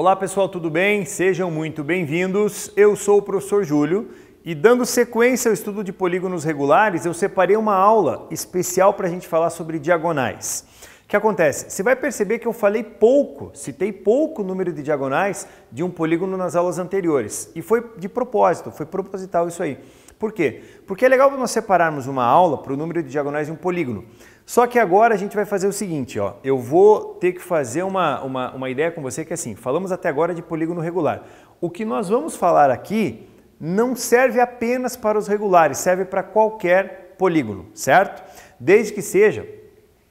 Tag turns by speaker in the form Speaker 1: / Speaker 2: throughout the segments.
Speaker 1: Olá pessoal, tudo bem? Sejam muito bem-vindos. Eu sou o professor Júlio e dando sequência ao estudo de polígonos regulares, eu separei uma aula especial para a gente falar sobre diagonais. O que acontece? Você vai perceber que eu citei pouco número de diagonais de um polígono nas aulas anteriores. E foi de propósito, foi proposital isso aí. Por quê? Porque é legal nós separarmos uma aula para o número de diagonais de um polígono. Só que agora a gente vai fazer o seguinte, ó, eu vou ter que fazer uma ideia com você que é assim, falamos até agora de polígono regular. O que nós vamos falar aqui não serve apenas para os regulares, serve para qualquer polígono, certo? Desde que seja,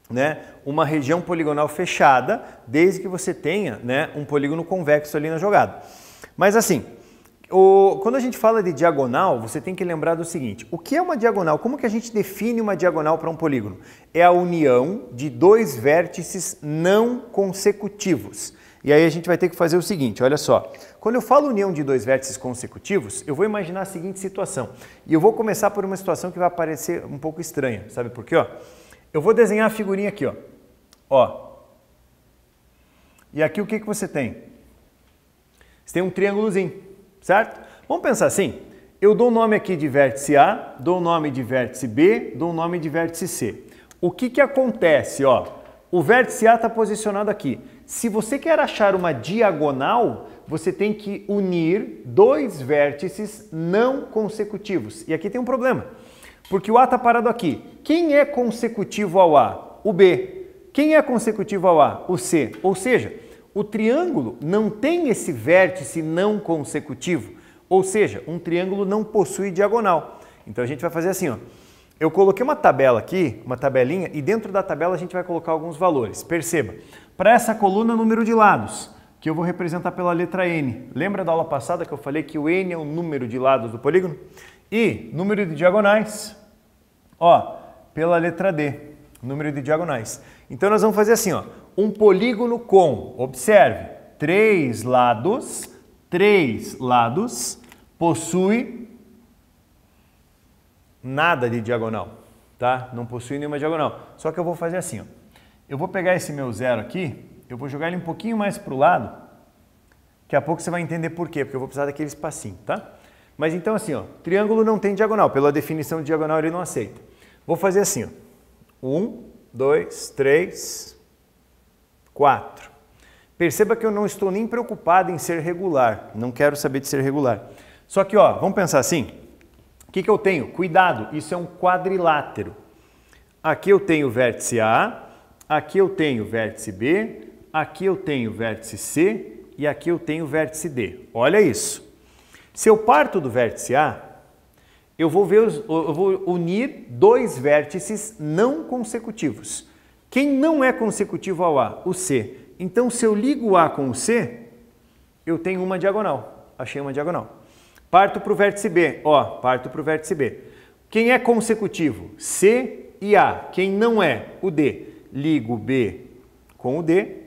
Speaker 1: né, uma região poligonal fechada, desde que você tenha, né, um polígono convexo ali na jogada. Mas assim, quando a gente fala de diagonal, você tem que lembrar do seguinte, o que é uma diagonal? Como que a gente define uma diagonal para um polígono? É a união de dois vértices não consecutivos. E aí a gente vai ter que fazer o seguinte, olha só, quando eu falo união de dois vértices consecutivos, eu vou imaginar a seguinte situação. E eu vou começar por uma situação que vai parecer um pouco estranha, sabe por quê? Ó, eu vou desenhar a figurinha aqui, ó. E aqui o que você tem? Você tem um triângulozinho. Certo? Vamos pensar assim, eu dou o nome aqui de vértice A, dou o nome de vértice B, dou o nome de vértice C. O que acontece? Ó, o vértice A está posicionado aqui. Se você quer achar uma diagonal, você tem que unir dois vértices não consecutivos. E aqui tem um problema, porque o A está parado aqui. Quem é consecutivo ao A? O B. Quem é consecutivo ao A? O C. Ou seja, o triângulo não tem esse vértice não consecutivo, ou seja, um triângulo não possui diagonal. Então a gente vai fazer assim, ó. Eu coloquei uma tabela aqui, uma tabelinha, e dentro da tabela a gente vai colocar alguns valores. Perceba, para essa coluna, número de lados, que eu vou representar pela letra N. Lembra da aula passada que eu falei que o N é o número de lados do polígono? E número de diagonais, ó, pela letra D, número de diagonais. Então nós vamos fazer assim, ó. Um polígono com, observe, três lados, possui nada de diagonal, tá? Não possui nenhuma diagonal. Só que eu vou fazer assim, ó. Eu vou pegar esse meu zero aqui, eu vou jogar ele um pouquinho mais para o lado, daqui a pouco você vai entender por quê, porque eu vou precisar daquele espacinho, tá? Mas então assim, ó, triângulo não tem diagonal, pela definição de diagonal ele não aceita. Vou fazer assim, ó. 1, 2, 3... 4. Perceba que eu não estou nem preocupado em ser regular, não quero saber de ser regular. Só que, ó, vamos pensar assim, o que eu tenho? Cuidado, isso é um quadrilátero. Aqui eu tenho vértice A, aqui eu tenho vértice B, aqui eu tenho vértice C e aqui eu tenho vértice D. Olha isso. Se eu parto do vértice A, eu vou unir dois vértices não consecutivos. Quem não é consecutivo ao A? O C. Então, se eu ligo o A com o C, eu tenho uma diagonal. Achei uma diagonal. Parto para o vértice B. Ó, parto para o vértice B. Quem é consecutivo? C e A. Quem não é? O D. Ligo B com o D,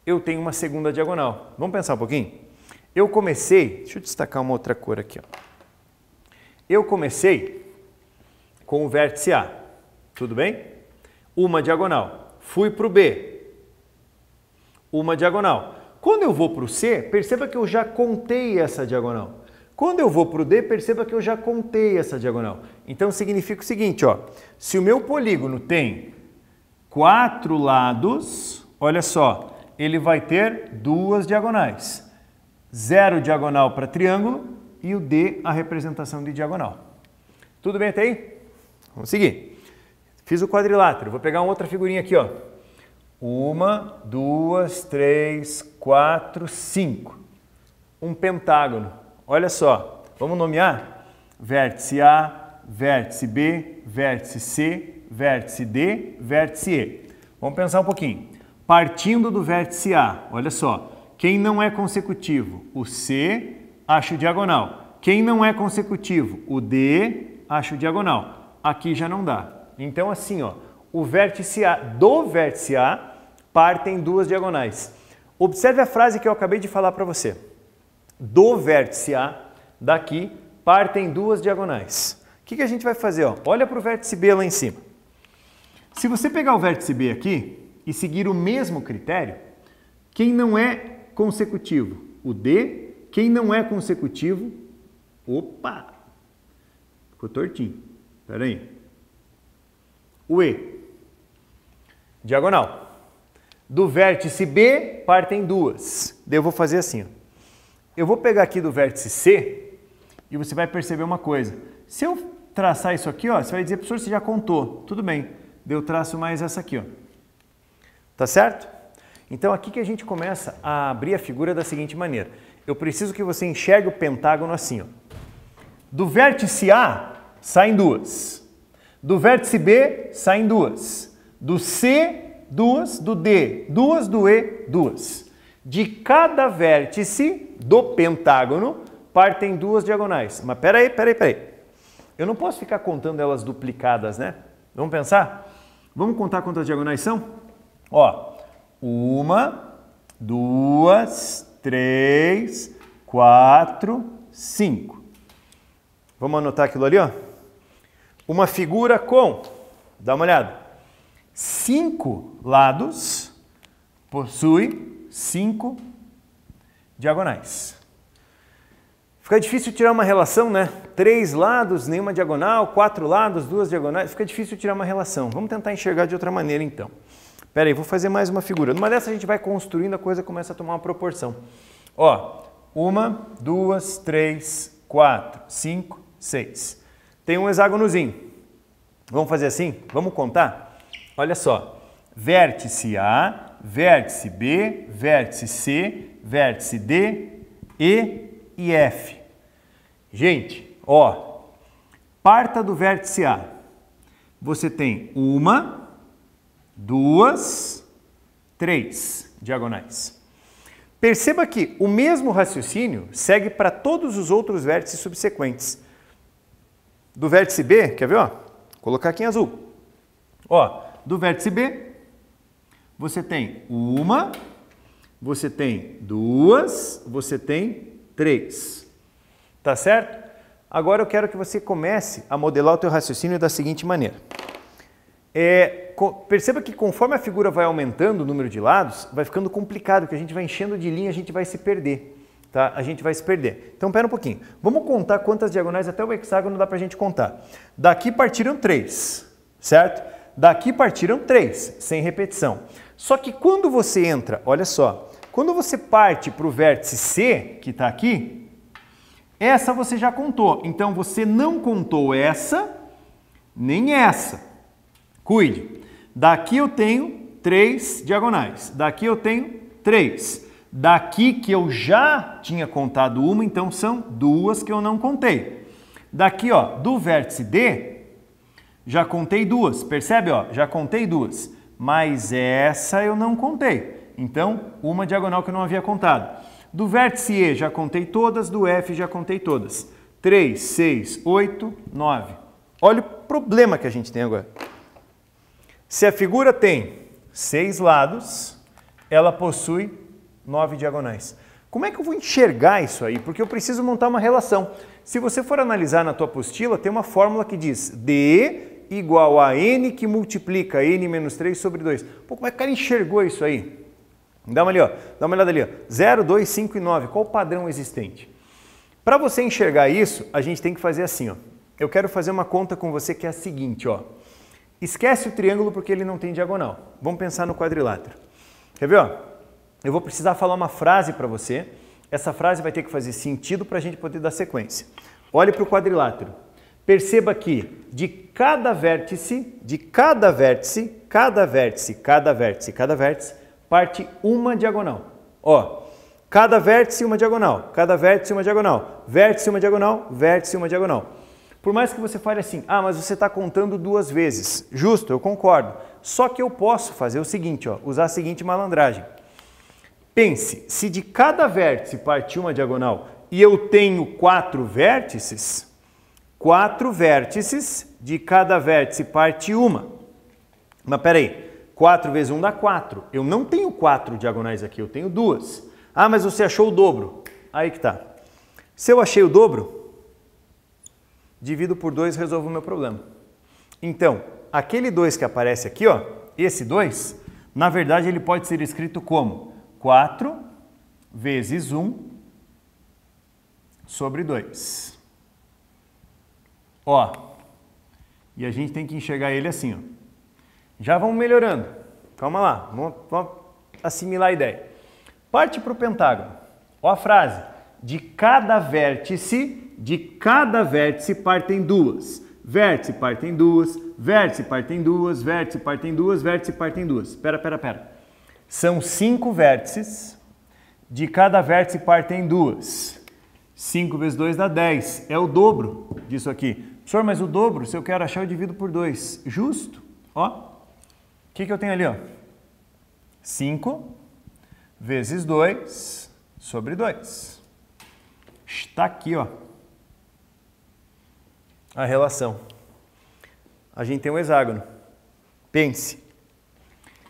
Speaker 1: eu tenho uma segunda diagonal. Vamos pensar um pouquinho? Eu comecei... Deixa eu destacar uma outra cor aqui. Ó. Eu comecei com o vértice A. Tudo bem? Uma diagonal. Fui para o B, uma diagonal. Quando eu vou para o C, perceba que eu já contei essa diagonal. Quando eu vou para o D, perceba que eu já contei essa diagonal. Então significa o seguinte, ó, se o meu polígono tem 4 lados, olha só, ele vai ter 2 diagonais. 0 diagonal para triângulo e o D a representação de diagonal. Tudo bem até aí? Vamos seguir. Fiz o quadrilátero, vou pegar uma outra figurinha aqui, ó. 1, 2, 3, 4, 5. Um pentágono. Olha só, vamos nomear? Vértice A, vértice B, vértice C, vértice D, vértice E. Vamos pensar um pouquinho. Partindo do vértice A, olha só, quem não é consecutivo? O C, acho diagonal. Quem não é consecutivo? O D, acho diagonal. Aqui já não dá. Então assim, ó, o vértice A, do vértice A partem 2 diagonais. Observe a frase que eu acabei de falar para você. Do vértice A, daqui, partem 2 diagonais. O que a gente vai fazer? Ó? Olha para o vértice B lá em cima. Se você pegar o vértice B aqui e seguir o mesmo critério, quem não é consecutivo? O D. Quem não é consecutivo? Opa! Ficou tortinho. Espera aí. O E. Diagonal. Do vértice B, partem duas. Daí eu vou fazer assim. Ó. Eu vou pegar aqui do vértice C e você vai perceber uma coisa. Se eu traçar isso aqui, ó, você vai dizer, professor, você já contou. Tudo bem. Daí eu traço mais essa aqui. Ó. Tá certo? Então aqui que a gente começa a abrir a figura da seguinte maneira. Eu preciso que você enxergue o pentágono assim. Ó. Do vértice A, saem duas. Do vértice B, saem duas. Do C, duas. Do D, duas. Do E, duas. De cada vértice do pentágono, partem duas diagonais. Mas peraí. Eu não posso ficar contando elas duplicadas, né? Vamos pensar? Vamos contar quantas diagonais são? Ó, 1, 2, 3, 4, 5. Vamos anotar aquilo ali, ó? Uma figura com, dá uma olhada, 5 lados possui 5 diagonais. Fica difícil tirar uma relação, né? 3 lados, nenhuma diagonal, 4 lados, 2 diagonais. Fica difícil tirar uma relação. Vamos tentar enxergar de outra maneira, então. Espera aí, vou fazer mais uma figura. Numa dessas a gente vai construindo, a coisa começa a tomar uma proporção. Ó, 1, 2, 3, 4, 5, 6. Tem um hexágonozinho. Vamos fazer assim? Vamos contar? Olha só. Vértice A, vértice B, vértice C, vértice D, E e F. Gente, ó, parta do vértice A. Você tem 1, 2, 3 diagonais. Perceba que o mesmo raciocínio segue para todos os outros vértices subsequentes. Do vértice B, quer ver? Ó? Vou colocar aqui em azul. Ó, do vértice B, você tem 1, você tem 2, você tem 3. Tá certo? Agora eu quero que você comece a modelar o teu raciocínio da seguinte maneira. Perceba que conforme a figura vai aumentando o número de lados, vai ficando complicado, porque a gente vai enchendo de linha, a gente vai se perder. Tá? A gente vai se perder. Então, pera um pouquinho. Vamos contar quantas diagonais até o hexágono dá pra gente contar. Daqui partiram 3, certo? Daqui partiram 3, sem repetição. Só que quando você entra, olha só, quando você parte para o vértice C, que está aqui, essa você já contou. Então, você não contou essa, nem essa. Cuide. Daqui eu tenho 3 diagonais. Daqui eu tenho 3. Daqui que eu já tinha contado uma, então são 2 que eu não contei. Daqui, ó, do vértice D, já contei 2. Percebe, ó? Já contei 2. Mas essa eu não contei. Então, uma diagonal que eu não havia contado. Do vértice E, já contei todas. Do F, já contei todas. 3, 6, 8, 9. Olha o problema que a gente tem agora. Se a figura tem 6 lados, ela possui 9 diagonais. Como é que eu vou enxergar isso aí? Porque eu preciso montar uma relação. Se você for analisar na tua apostila, tem uma fórmula que diz D igual a N que multiplica N menos 3 sobre 2. Pô, como é que o cara enxergou isso aí? Dá uma ali, ó. Dá uma olhada ali, ó. 0, 2, 5 e 9. Qual o padrão existente? Para você enxergar isso, a gente tem que fazer assim, ó. Eu quero fazer uma conta com você que é a seguinte, ó. Esquece o triângulo porque ele não tem diagonal. Vamos pensar no quadrilátero. Quer ver, ó? Eu vou precisar falar uma frase para você. Essa frase vai ter que fazer sentido para a gente poder dar sequência. Olhe para o quadrilátero. Perceba que de cada vértice, parte uma diagonal. Ó, cada vértice uma diagonal, cada vértice uma diagonal, vértice uma diagonal, vértice uma diagonal. Por mais que você fale assim, ah, mas você está contando 2 vezes. Justo, eu concordo. Só que eu posso fazer o seguinte, ó, usar a seguinte malandragem. Pense, se de cada vértice partir uma diagonal e eu tenho 4 vértices, de cada vértice parte uma. Mas peraí, 4 vezes 1 dá 4. Eu não tenho 4 diagonais aqui, eu tenho 2. Ah, mas você achou o dobro. Aí que tá. Se eu achei o dobro, divido por 2 e resolvo o meu problema. Então, aquele 2 que aparece aqui, ó, esse 2, na verdade ele pode ser escrito como 4 vezes 1 sobre 2. Ó, e a gente tem que enxergar ele assim, ó. Já vamos melhorando. Calma lá, vamos assimilar a ideia. Parte para o pentágono. Ó a frase. De cada vértice partem duas. Vértice partem duas, vértice partem duas, vértice partem duas, vértice partem duas. Espera. São 5 vértices. De cada vértice partem duas. 5 vezes 2 dá 10. É o dobro disso aqui. Professor, mas o dobro, se eu quero achar, eu divido por 2. Justo. Ó. O que eu tenho ali, ó? 5 vezes 2 sobre 2. Está aqui, ó, a relação. A gente tem um hexágono. Pense.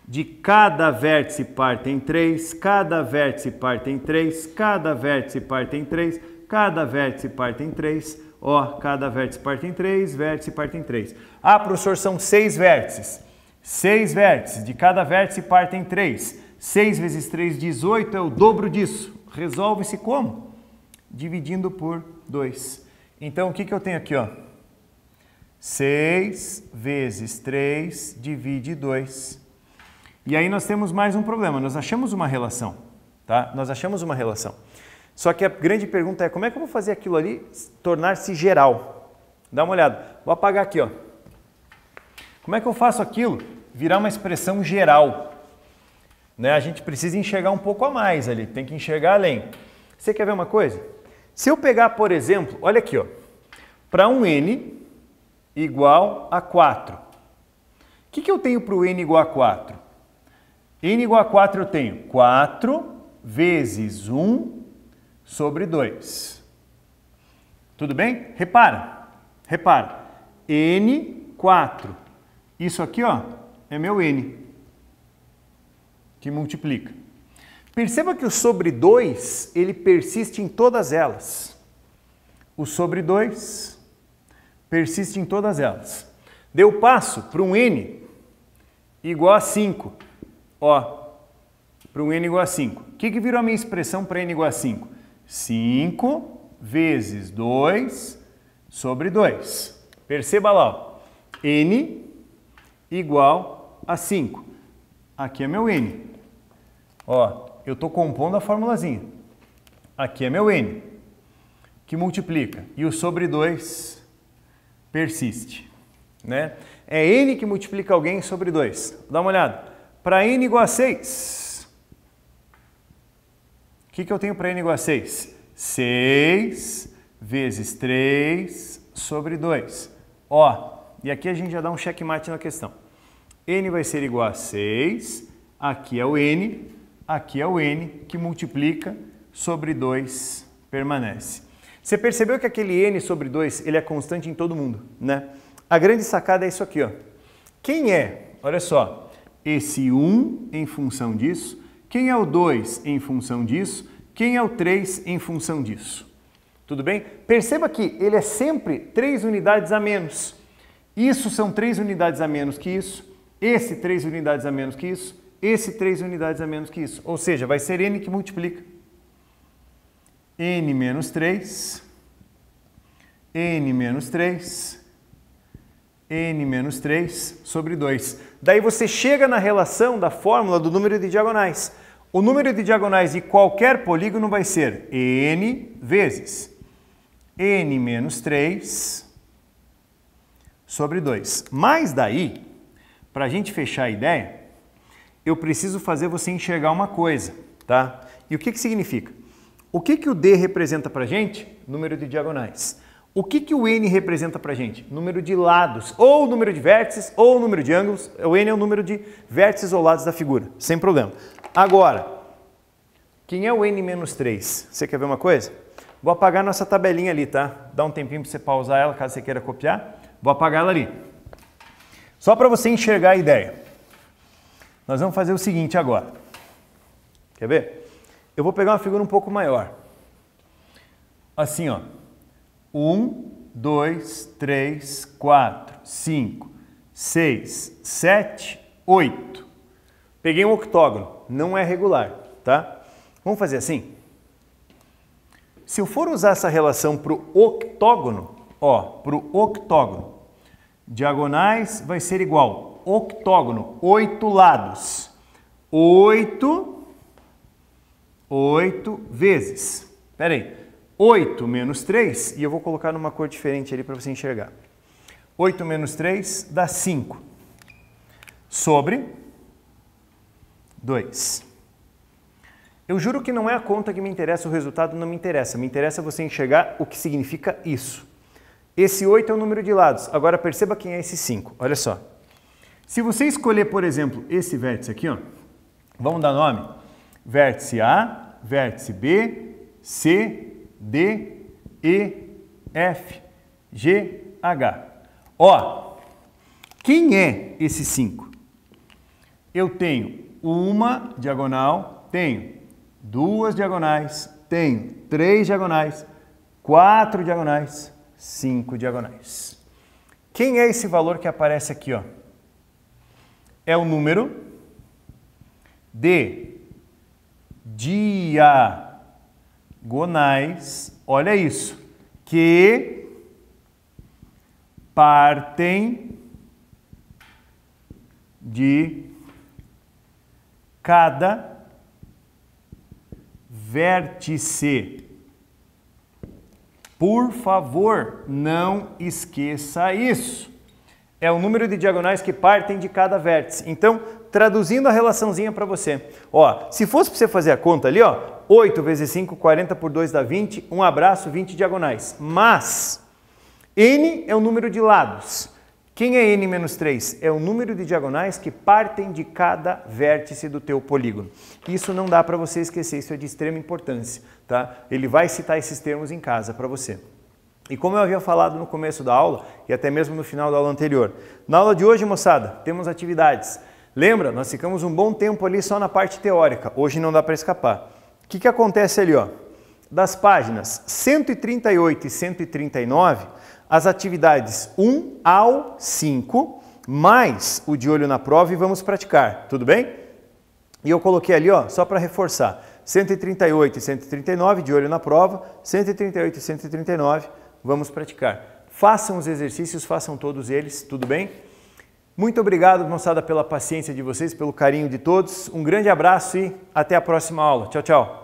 Speaker 1: De cada vértice partem 3, cada vértice partem 3, cada vértice partem 3, cada vértice partem 3, ó, cada vértice partem 3, vértice partem 3. Ah, professor, são 6 vértices. 6 vértices, de cada vértice partem 3. 6 vezes 3, 18, é o dobro disso. Resolve-se como? Dividindo por 2. Então, o que eu tenho aqui, ó? 6 vezes 3 divide 2. E aí nós temos mais um problema. Nós achamos uma relação, tá? Nós achamos uma relação. Só que a grande pergunta é, como é que eu vou fazer aquilo ali tornar-se geral? Dá uma olhada. Vou apagar aqui, ó. Como é que eu faço aquilo virar uma expressão geral? Né? A gente precisa enxergar um pouco a mais ali, tem que enxergar além. Você quer ver uma coisa? Se eu pegar, por exemplo, olha aqui, ó, para um n igual a 4. O que eu tenho para o n igual a 4? N igual a 4 eu tenho 4 vezes 1 sobre 2. Tudo bem? Repara. N, 4. Isso aqui, ó, é meu n, que multiplica. Perceba que o sobre 2, ele persiste em todas elas. O sobre 2 persiste em todas elas. Deu passo para um n igual a 5. Ó, para um n igual a 5. O que virou a minha expressão para n igual a 5? 5 vezes 2 sobre 2. Perceba lá, ó, n igual a 5. Aqui é meu n. Ó, eu estou compondo a formulazinha. Aqui é meu n, que multiplica. E o sobre 2 persiste, né? É n que multiplica alguém sobre 2. Dá uma olhada. Para n igual a 6, o que eu tenho para n igual a 6? 6 vezes 3 sobre 2. Ó, e aqui a gente já dá um checkmate na questão. N vai ser igual a 6, aqui é o n, que multiplica sobre 2 permanece. Você percebeu que aquele n sobre 2 ele é constante em todo mundo, né? A grande sacada é isso aqui, ó. Quem é, olha só, esse 1 em função disso, quem é o 2 em função disso, quem é o 3 em função disso. Tudo bem? Perceba que ele é sempre 3 unidades a menos. Isso são 3 unidades a menos que isso, esse 3 unidades a menos que isso, esse 3 unidades a menos que isso. Ou seja, vai ser n que multiplica. N menos 3, N menos 3, N menos 3 sobre 2. Daí você chega na relação da fórmula do número de diagonais. O número de diagonais de qualquer polígono vai ser N vezes N menos 3 sobre 2. Mas daí, para a gente fechar a ideia, eu preciso fazer você enxergar uma coisa, tá? E o que significa? O que o D representa para a gente? Número de diagonais. O que o N representa para a gente? Número de lados, ou número de vértices, ou número de ângulos. O N é o número de vértices ou lados da figura, sem problema. Agora, quem é o N menos 3? Você quer ver uma coisa? Vou apagar nossa tabelinha ali, tá? Dá um tempinho para você pausar ela, caso você queira copiar. Vou apagar ela ali. Só para você enxergar a ideia. Nós vamos fazer o seguinte agora. Quer ver? Eu vou pegar uma figura um pouco maior. Assim, ó. 1, 2, 3, 4, 5, 6, 7, 8. Peguei um octógono. Não é regular, tá? Vamos fazer assim? Se eu for usar essa relação para o octógono, ó, para o octógono, diagonais vai ser igual, octógono, 8 lados. 8 vezes, espera aí, 8 menos 3, e eu vou colocar numa cor diferente ali para você enxergar. 8 menos 3 dá 5, sobre 2. Eu juro que não é a conta que me interessa, o resultado não me interessa você enxergar o que significa isso. Esse 8 é o número de lados, agora perceba quem é esse 5, olha só. Se você escolher, por exemplo, esse vértice aqui, ó, vamos dar nome, vértice A, vértice B, C, D, E, F, G, H. Ó, quem é esse 5? Eu tenho uma diagonal, tenho 2 diagonais, tenho 3 diagonais, 4 diagonais, 5 diagonais. Quem é esse valor que aparece aqui, ó? É o número de diagonais, olha isso, que partem de cada vértice. Por favor, não esqueça isso. É o número de diagonais que partem de cada vértice. Então, traduzindo a relaçãozinha para você. Ó, se fosse para você fazer a conta ali, ó, 8 vezes 5, 40 por 2 dá 20. Um abraço, 20 diagonais. Mas, n é o número de lados. Quem é n menos 3? É o número de diagonais que partem de cada vértice do teu polígono. Isso não dá para você esquecer, isso é de extrema importância, tá? Ele vai citar esses termos em casa para você. E como eu havia falado no começo da aula, e até mesmo no final da aula anterior, na aula de hoje, moçada, temos atividades. Lembra? Nós ficamos um bom tempo ali só na parte teórica, hoje não dá para escapar. O que acontece ali, ó? Das páginas 138 e 139, as atividades 1 ao 5, mais o de olho na prova e vamos praticar, tudo bem? E eu coloquei ali, ó, só para reforçar, 138 e 139 de olho na prova, 138 e 139, vamos praticar. Façam os exercícios, façam todos eles, tudo bem? Muito obrigado, moçada, pela paciência de vocês, pelo carinho de todos. Um grande abraço e até a próxima aula. Tchau, tchau.